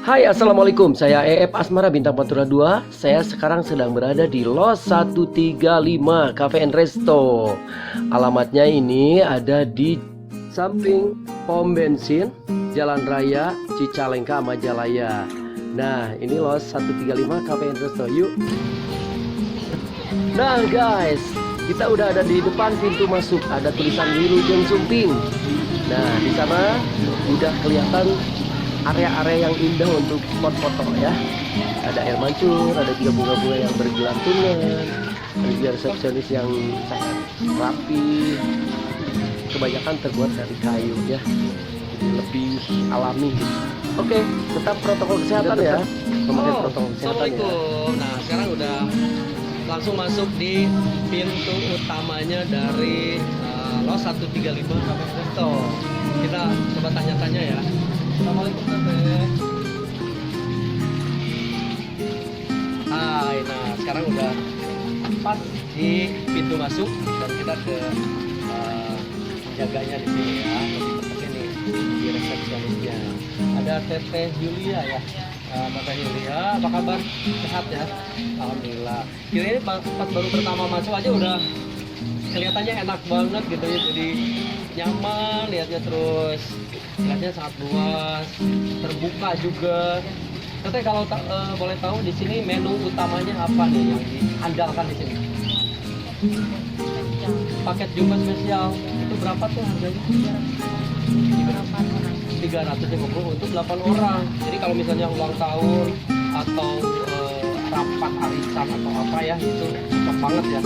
Hai, Assalamualaikum. Saya EF Asmara Bintang Pantura 2. Saya sekarang sedang berada di Los 135 Cafe and Resto. Alamatnya ini ada di samping pom bensin Jalan Raya Cicalengka, Majalaya. Nah, ini Los 135 Cafe and Resto. Yuk. Nah, guys, kita udah ada di depan pintu masuk. Ada tulisan Wilujeng Sumping. Nah, di sana udah kelihatan area-area yang indah untuk spot foto ya. Ada air mancur, ada juga bunga-bunga yang bergelantungan, ada juga resepsionis yang sangat rapi. Kebanyakan terbuat dari kayu ya, jadi lebih alami gitu. Oke, tetap protokol kesehatan ya. Memakai protokol kesehatan ya. Assalamualaikum. Nah, sekarang udah langsung masuk di pintu utamanya dari Los 135 Cafe Resto. Kita coba tanya-tanya ya. Assalamualaikum Teteh. Hai, nah sekarang udah pas di pintu masuk dan kita ke jaganya di sini ya, lebih tepatnya nih di resepsionisnya. Ada Teteh Julia ya. Teteh Julia, apa kabar? Sehat ya? Alhamdulillah. Kira ini pas baru pertama masuk aja udah kelihatannya enak banget gitu ya, jadi nyaman lihatnya, terus lihatnya sangat luas, terbuka juga. Teteh kalau boleh tahu di sini menu utamanya apa nih yang diandalkan di sini? Paket jumbo spesial itu berapa tuh harganya? 350 untuk 8 orang. Jadi kalau misalnya ulang tahun atau rapat arisan atau apa ya, itu cocok banget ya.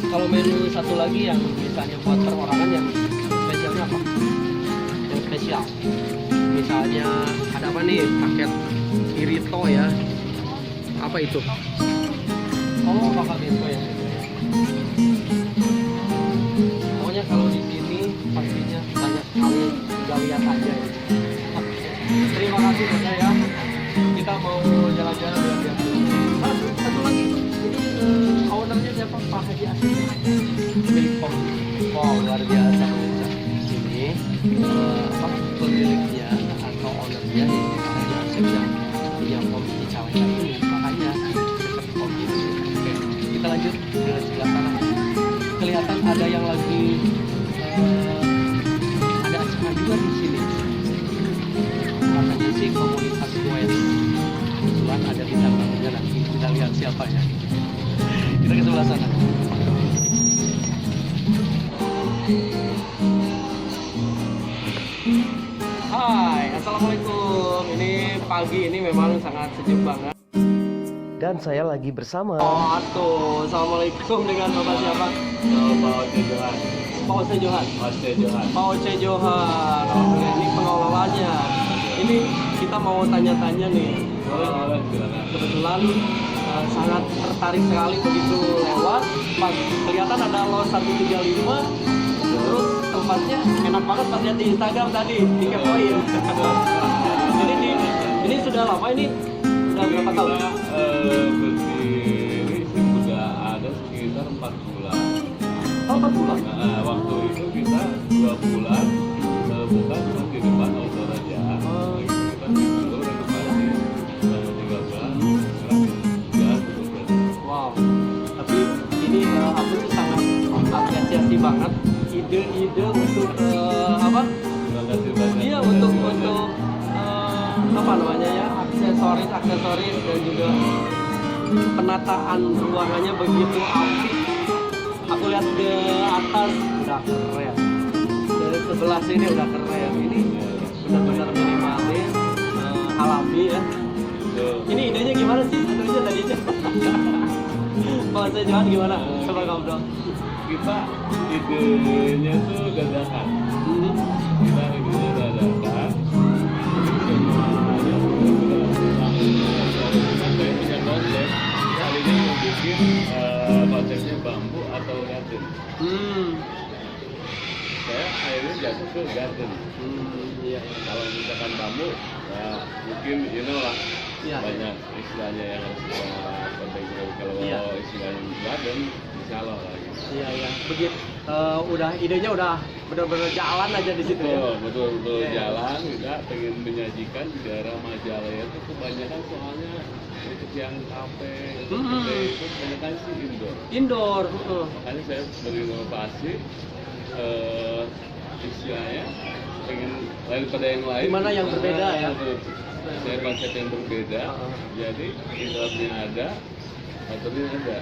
Kalau menu satu lagi yang misalnya buat perorangan yang spesialnya apa? Yang spesial. Misalnya ada apa nih? Paket Kirito ya. Apa itu? Oh, paket Kirito ya. Pokoknya kalau di sini pastinya banyak sekali, tinggal lihat aja ya. Terima kasih Teteh ya. Kita mau jalan-jalan lihat-lihat dulu. Satu lagi itu ownernya siapa? Pak Haji Asif. Wow, luar biasa pemirsa. Ini pemiliknya atau ownernya ini Pak Haji Asif yang pom Cicalengka ini, makanya dekat pom ini. Oke, kita lanjut ke sebelah sana. Kelihatan ada yang lagi ada acara juga di sini. Katanya sih komunitas duet. Kebetulan ada bintang tamunya, nanti kita lihat siapa ya. Kita ke sebelah sana. Hai, Assalamualaikum. Ini pagi ini memang sangat sejuk banget. Dan saya lagi bersama Oh, atuh. Assalamualaikum dengan Bapak siapa? Pak Oce Johan. Pak Oce Johan. Oce Johan. Pak Oce Johan. Alhamdulillah, ini pengelolanya. Ini kita mau tanya-tanya nih. Boleh, silakan. Kebetulan sangat tertarik sekali begitu lewat. Pas kelihatan ada Los 135. Terus tempatnya enak banget pas lihat di Instagram tadi, dikepoin. Jadi ini sudah lama, ini udah berapa tahun? Berdiri sudah ada sekitar 4 bulan. Oh, 4 bulan. Nah, waktu itu kita 2 bulan bukan cuma di depan outdoor aja. Kita dulu renovasi selama 3 bulan. Sekarang sudah tutup. Wow. Tapi ini aku tuh sangat apresiasi banget ide-ide untuk apa? Terima kasih banyak. Iya, untuk apa namanya ya, aksesoris dan juga penataan ruangannya begitu apik. Aku lihat ke atas udah keren, dari sebelah sini udah keren. Ini benar-benar minimalis, alami ya. Ini idenya gimana sih sebenarnya tadinya? Kalau saya Johan gimana? Coba kamu dong. Kita idenya tuh dadakan. Kita idenya dadakan. Semuanya saya punya konsep. Tadinya mau bikin konsepnya bambu atau garden. Saya akhirnya jatuh ke garden. Iya. Kalau misalkan bambu, ya mungkin lah Iya. banyak istilahnya yang harus kita perbaiki. Kalau Iya. istilahnya garden, insya Allah lah gitu. Iya ya, begitu udah idenya udah benar-benar jalan aja di situ ya. Betul Iya. jalan juga pengen menyajikan di daerah Majalaya itu kebanyakan soalnya untuk yang kafe itu kebanyakan sih indoor. Indoor. Makanya saya berinovasi istilahnya pengen lain pada yang lain. Gimana yang berbeda ya? Betul. Saya konsep yang berbeda. Jadi indoornya ada, outdoornya ada.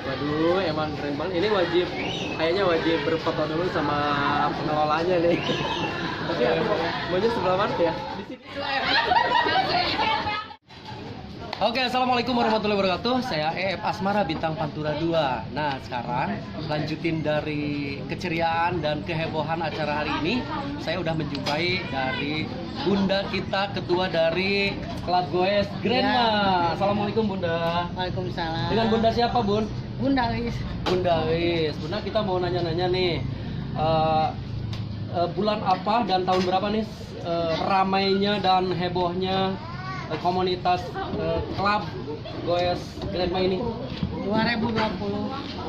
Waduh, emang keren banget. Ini kayaknya wajib berfoto dulu sama pengelolanya nih. Tapi maunya sebelah mana ya? Di sini. Oke, assalamualaikum warahmatullahi wabarakatuh. Saya EF Asmara Bintang Pantura 2. Nah, sekarang lanjutin dari keceriaan dan kehebohan acara hari ini. Saya udah menjumpai dari Bunda kita, ketua dari Klub Goes Grandma. Assalamualaikum Bunda. Waalaikumsalam. Dengan Bunda siapa Bun? Bunda Wis. Bunda Wis. Bunda, kita mau nanya-nanya nih. Bulan apa dan tahun berapa nih ramainya dan hebohnya komunitas klub Goes Grandma ini? 2020.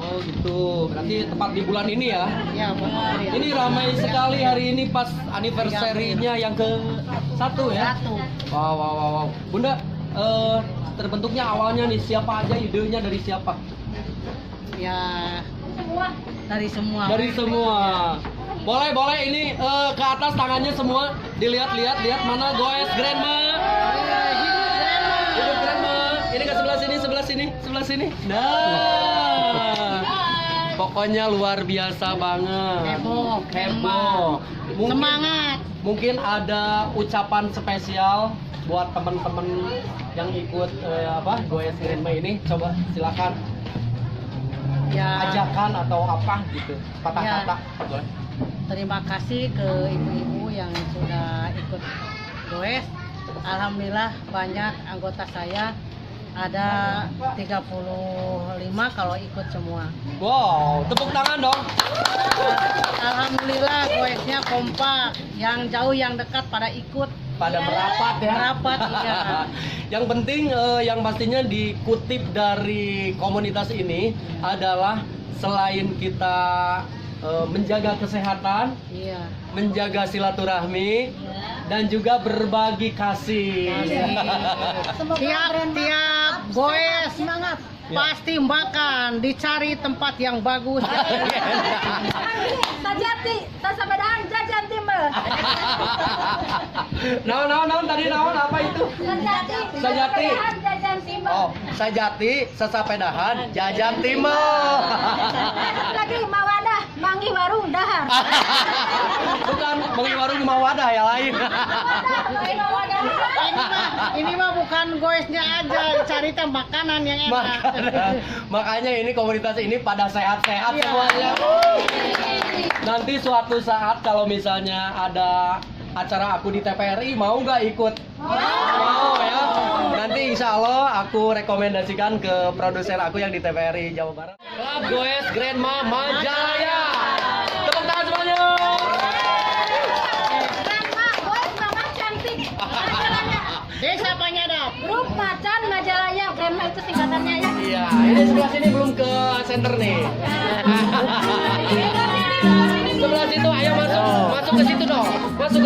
Oh gitu. Berarti tepat di bulan ini ya. Ya, benar ya. Ini ramai sekali hari ini pas anniversary-nya yang ke-1 ya. Satu. Wow. Bunda, terbentuknya awalnya nih siapa aja, idenya dari siapa? Ya, dari semua. Dari semua. Boleh ini ke atas tangannya semua dilihat mana Goes Grandma. Hidup Grandma. Ini ke sebelah sini. Nah. Pokoknya luar biasa banget. Heboh. Semangat. Mungkin ada ucapan spesial buat teman-teman yang ikut Goes Grandma ini. Coba silakan. Ya, Ajakan atau apa gitu. Kata-kata. Boleh. terima kasih ke ibu-ibu yang sudah ikut Goes. Alhamdulillah banyak anggota saya. Ada 35 kalau ikut semua. Wow, tepuk tangan dong. Alhamdulillah Goesnya kompak. Yang jauh yang dekat pada ikut. Pada merapat ya. Merapat, iya. Yang penting yang pastinya dikutip dari komunitas ini adalah selain kita menjaga kesehatan, Iya. menjaga silaturahmi, dan juga berbagi kasih. Tiap Goes Ya. pasti makan, dicari tempat yang bagus. Sajati, sasabedahan jajan timbel. Naon tadi naon apa itu? Sajati, Sajati. sasabedahan jajan timbel. Oh, sajati sesapedahan jajan timel. Lagi mawadah, mangi warung dahar. Bukan mengi warung di Mawadah ya lain. Ini mah bukan Goesnya aja, cari makanan yang enak. Makanya ini komunitas ini pada sehat-sehat Iya. semuanya. Nanti suatu saat kalau misalnya ada acara aku di TPRI, mau nggak ikut? Mau ya. Nanti insya Allah aku rekomendasikan ke produser aku yang di TPRI Jawa Barat. Klub Goes Grandma Majalaya. Tepuk tangan semuanya. Grandma, Goes Mama cantik. Majalaya. Desa Panyadap. Grup Macan Majalaya, Grandma itu singkatannya ya. Iya, ini sebelah sini belum ke center nih. Sebelah situ, ayo masuk ke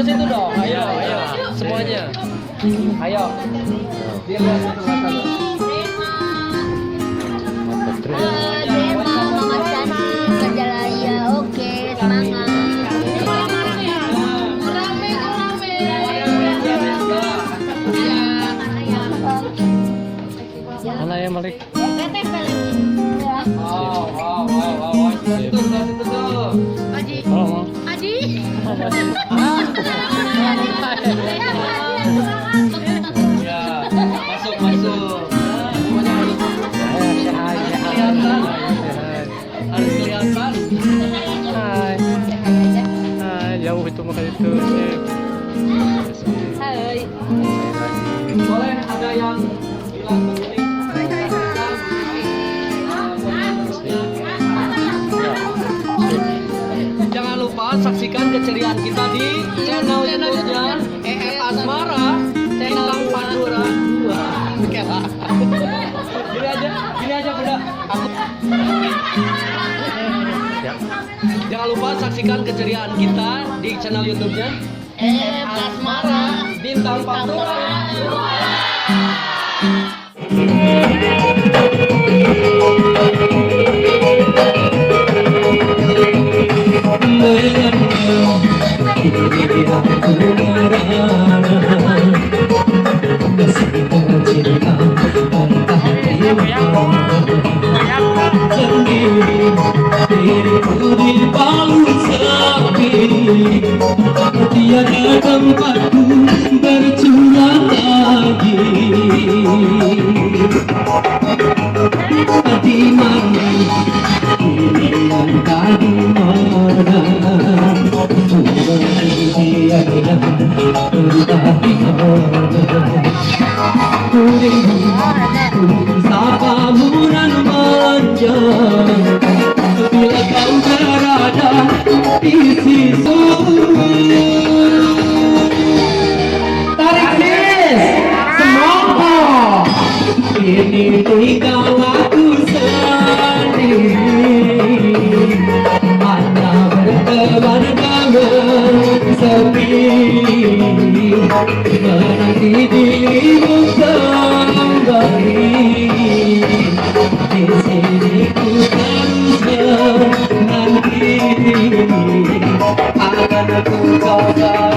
situ dong. Ayo, semuanya. Ayo. Dia lihat ke belakang. Mama cantik Majalaya, oke semangat. Mana ya Malik? Teteh balik. Wow. Situ tuh. Haji. Haji. Ya, masuk. Semuanya harus kelihatan. Hai, jauh itu muka itu. Hai. Boleh ada yang bilang begini? Jangan lupa saksikan keceriaan kita di channel YouTube-nya EF Asmara Bintang Pantura Jangan lupa saksikan keceriaan kita di channel YouTube-nya Asmara Bintang Pantura. Tiada tempatku bercurah lagi. Di mana yang tadi mana dia bilang entah di mana. Ku sapamu dan manja bila kau berada di sisi. Tarik sis, semongko. Ini tinggal aku sendiri, hanya berteman dengan sepi. Menanti dirimu kembali, di sini ku terus menanti. Akan aku coba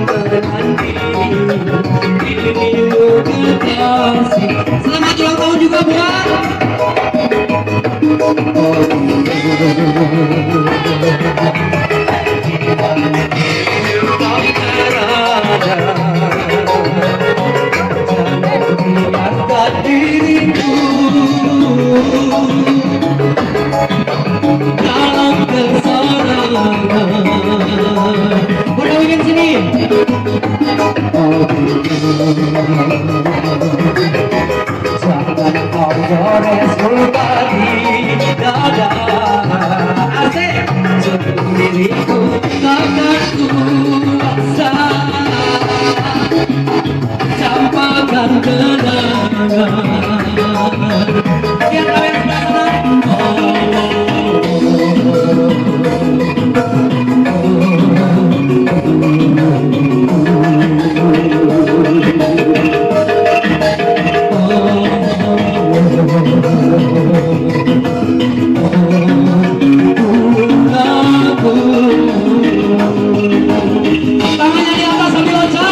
menanti dirimu kekasih. Selamat ulang tahun juga buat kau berada. Jangan biarkan diriku dalam keserangan. Udah bikin sini. Jangan kau gores luka di dada. Asik. Jangan diriku takkan kuasa campakkan kenangan. Biar kalian sebelah tangannya di atas sambil loncat.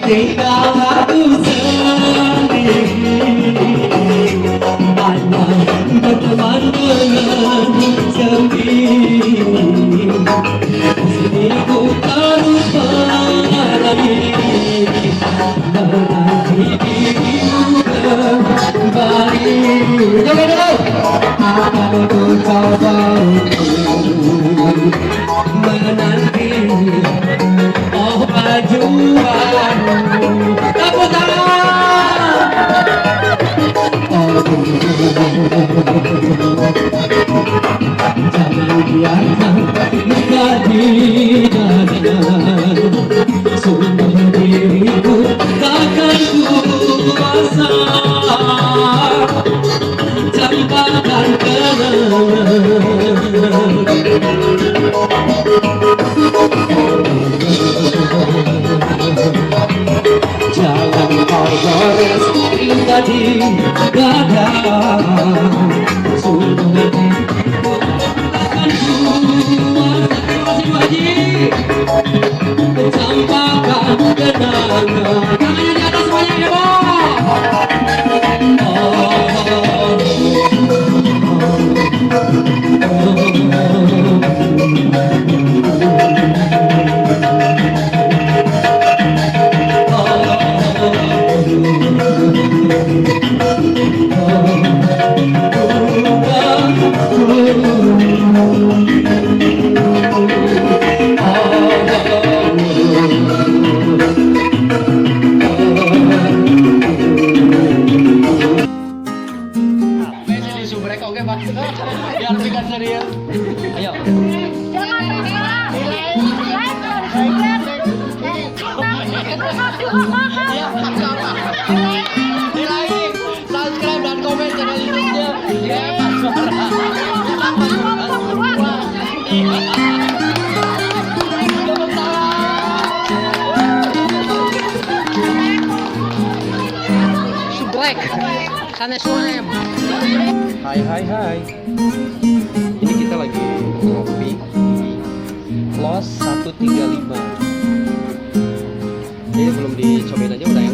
Tinggal aku sendiri, hanya berteman dengan sepi. Sini ku terus mengalami menanti dirimu kembali. Jangan dulu, akan ku coba menanti. Oh perjuangan Jangan biarkan luka di dada. Sumpah diriku takkan kuasa tanpakan jangan kau gores luka di dada. Sumpah diriku takkan kuasa wajib tampakkan kenangan. Tangannya di atas semuanya ya, Biar pikan serius. Ayo. Jangan lupa like dan share. Di like, subscribe dan komen channel YouTube-nya. Ya, Mas Suara. Subrek. Sana suem. Hai. Ini kita lagi ngopi Close 135. Ini belum dicobain aja udah enak.